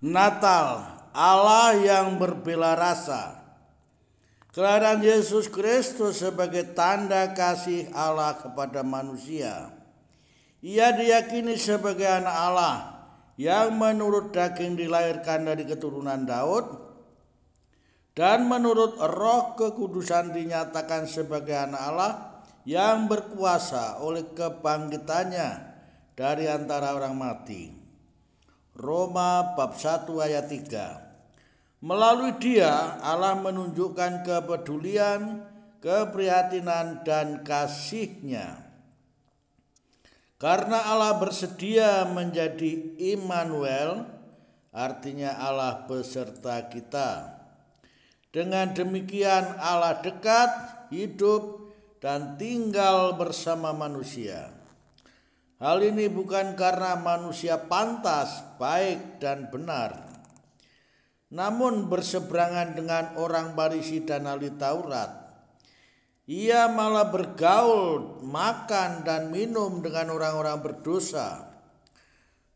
Natal, Allah yang berbela rasa. Kelahiran Yesus Kristus sebagai tanda kasih Allah kepada manusia. Ia diyakini sebagai anak Allah yang menurut daging dilahirkan dari keturunan Daud dan menurut Roh Kekudusan dinyatakan sebagai anak Allah yang berkuasa oleh kebangkitannya dari antara orang mati. Roma bab 1 ayat 3. Melalui Dia Allah menunjukkan kepedulian, keprihatinan dan kasih-Nya. Karena Allah bersedia menjadi Immanuel, artinya Allah beserta kita. Dengan demikian Allah dekat, hidup dan tinggal bersama manusia. Hal ini bukan karena manusia pantas, baik dan benar, namun berseberangan dengan orang Farisi dan ahli Taurat. Ia malah bergaul, makan dan minum dengan orang-orang berdosa.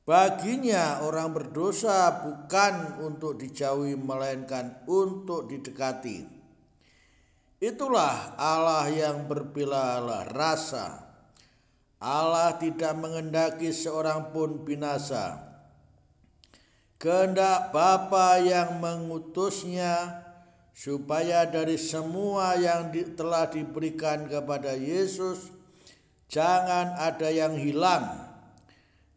Baginya orang berdosa bukan untuk dijauhi melainkan untuk didekati. Itulah Allah yang berbela rasa. Allah tidak menghendaki seorang pun binasa. Kehendak Bapa yang mengutusnya supaya dari semua yang telah diberikan kepada Yesus jangan ada yang hilang.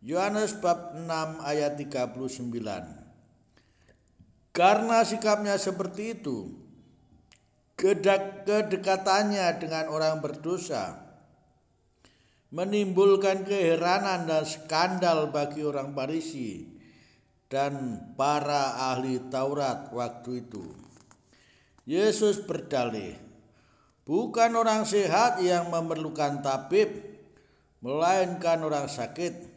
Yohanes bab 6 ayat 39. Karena sikapnya seperti itu, kedekatannya dengan orang berdosa menimbulkan keheranan dan skandal bagi orang Farisi dan para ahli Taurat waktu itu. Yesus berdalih, bukan orang sehat yang memerlukan tabib, melainkan orang sakit.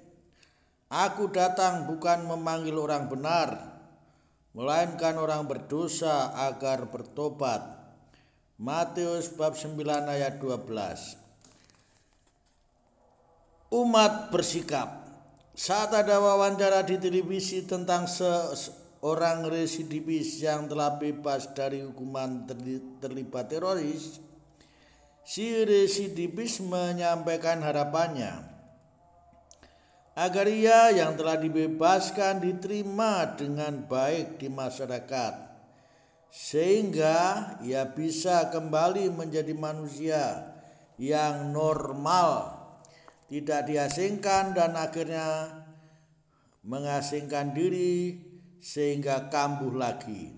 Aku datang bukan memanggil orang benar, melainkan orang berdosa agar bertobat. Matius bab 9 ayat 12. Umat bersikap. Saat ada wawancara di televisi tentang seorang residivis yang telah bebas dari hukuman terlibat teroris, si residivis menyampaikan harapannya agar ia yang telah dibebaskan diterima dengan baik di masyarakat, sehingga ia bisa kembali menjadi manusia yang normal, tidak diasingkan dan akhirnya mengasingkan diri sehingga kambuh lagi.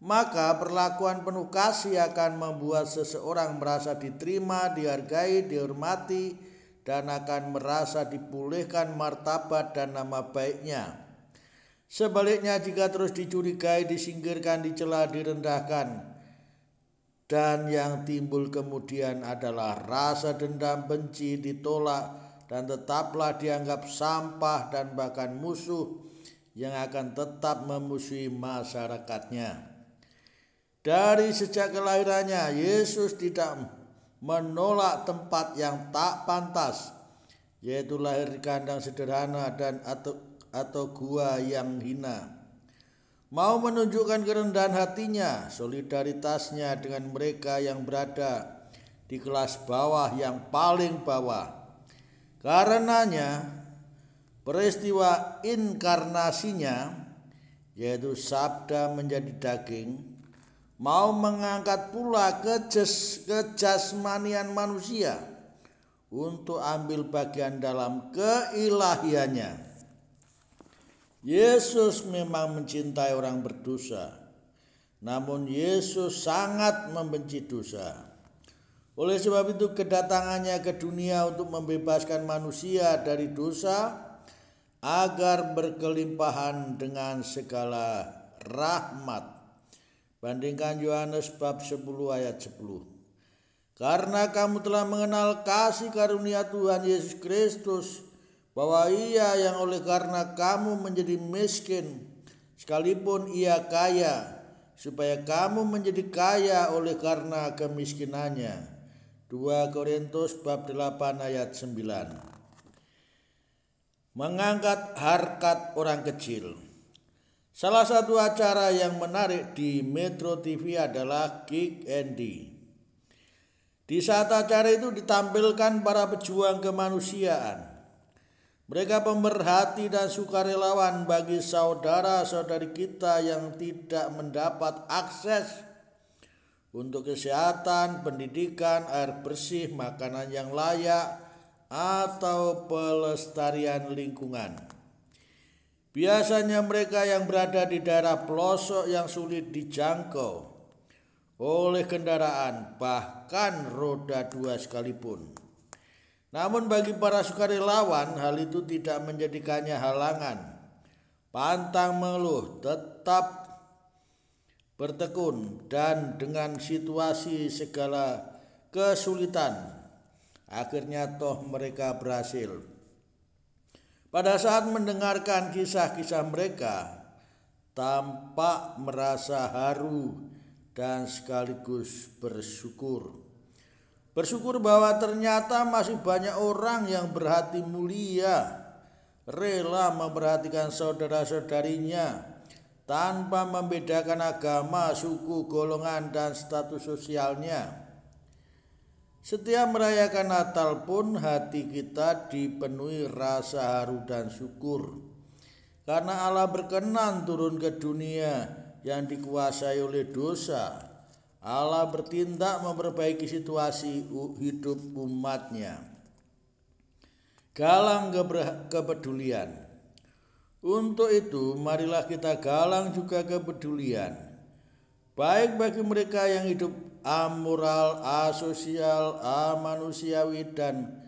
Maka perlakuan penuh kasih akan membuat seseorang merasa diterima, dihargai, dihormati, dan akan merasa dipulihkan martabat dan nama baiknya. Sebaliknya, jika terus dicurigai, disingkirkan, dicela, direndahkan, dan yang timbul kemudian adalah rasa dendam, benci, ditolak, dan tetaplah dianggap sampah dan bahkan musuh yang akan tetap memusuhi masyarakatnya. Dari sejak kelahirannya, Yesus tidak menolak tempat yang tak pantas, yaitu lahir di kandang sederhana dan atau gua yang hina. Mau menunjukkan kerendahan hatinya, solidaritasnya dengan mereka yang berada di kelas bawah yang paling bawah. Karenanya peristiwa inkarnasinya, yaitu sabda menjadi daging, mau mengangkat pula kejasmanian manusia untuk ambil bagian dalam keilahiannya. Yesus memang mencintai orang berdosa, namun Yesus sangat membenci dosa. Oleh sebab itu kedatangannya ke dunia untuk membebaskan manusia dari dosa agar berkelimpahan dengan segala rahmat. Bandingkan Yohanes bab 10 ayat 10. Karena kamu telah mengenal kasih karunia Tuhan Yesus Kristus, bahwa Ia yang oleh karena kamu menjadi miskin, sekalipun Ia kaya, supaya kamu menjadi kaya oleh karena kemiskinannya. 2 Korintus bab 8 ayat 9. Mengangkat harkat orang kecil. Salah satu acara yang menarik di Metro TV adalah Kick Andy. Di saat acara itu ditampilkan para pejuang kemanusiaan. Mereka pemerhati dan sukarelawan bagi saudara-saudari kita yang tidak mendapat akses untuk kesehatan, pendidikan, air bersih, makanan yang layak, atau pelestarian lingkungan. Biasanya mereka yang berada di daerah pelosok yang sulit dijangkau oleh kendaraan, bahkan roda 2 sekalipun. Namun bagi para sukarelawan, hal itu tidak menjadikannya halangan. Pantang mengeluh, tetap bertekun, dan dengan situasi segala kesulitan, akhirnya toh mereka berhasil. Pada saat mendengarkan kisah-kisah mereka, tampak merasa haru dan sekaligus bersyukur. Bersyukur bahwa ternyata masih banyak orang yang berhati mulia, rela memperhatikan saudara-saudarinya tanpa membedakan agama, suku, golongan, dan status sosialnya. Setiap merayakan Natal pun hati kita dipenuhi rasa haru dan syukur, karena Allah berkenan turun ke dunia yang dikuasai oleh dosa. Allah bertindak memperbaiki situasi hidup umatnya. Galang kepedulian. Untuk itu marilah kita galang juga kepedulian, baik bagi mereka yang hidup amoral, asosial, amanusiawi, dan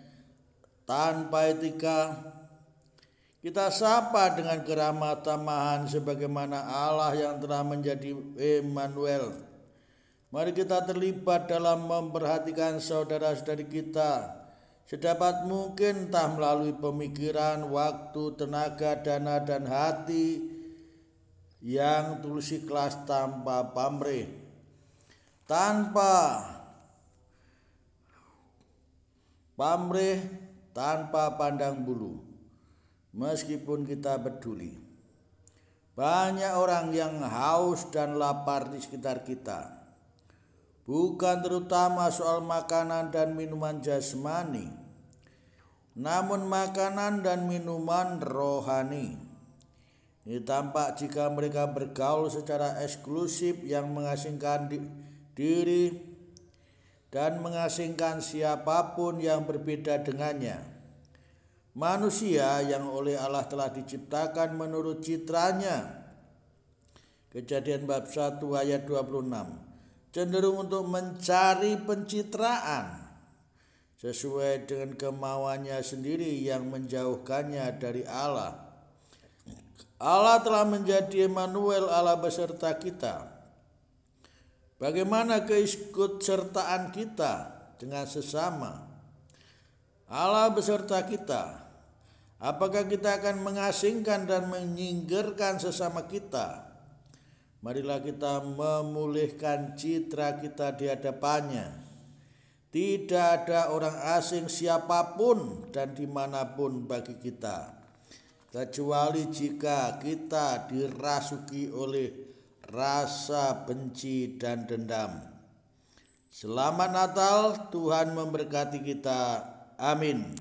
tanpa etika. Kita sapa dengan keramah tamahan sebagaimana Allah yang telah menjadi Emmanuel. Mari kita terlibat dalam memperhatikan saudara-saudari kita sedapat mungkin, entah melalui pemikiran, waktu, tenaga, dana, dan hati yang tulus ikhlas tanpa pamrih, tanpa pandang bulu. Meskipun kita peduli, banyak orang yang haus dan lapar di sekitar kita, bukan terutama soal makanan dan minuman jasmani, namun makanan dan minuman rohani. Ini tampak jika mereka bergaul secara eksklusif yang mengasingkan diri dan mengasingkan siapapun yang berbeda dengannya. Manusia yang oleh Allah telah diciptakan menurut citranya, Kejadian bab 1 ayat 26, cenderung untuk mencari pencitraan sesuai dengan kemauannya sendiri yang menjauhkannya dari Allah. Allah telah menjadi Emmanuel, Allah beserta kita. Bagaimana keikutsertaan kita dengan sesama? Allah beserta kita. Apakah kita akan mengasingkan dan menyingkirkan sesama kita? Marilah kita memulihkan citra kita di hadapannya. Tidak ada orang asing siapapun dan dimanapun bagi kita, kecuali jika kita dirasuki oleh rasa benci dan dendam. Selamat Natal, Tuhan memberkati kita. Amin.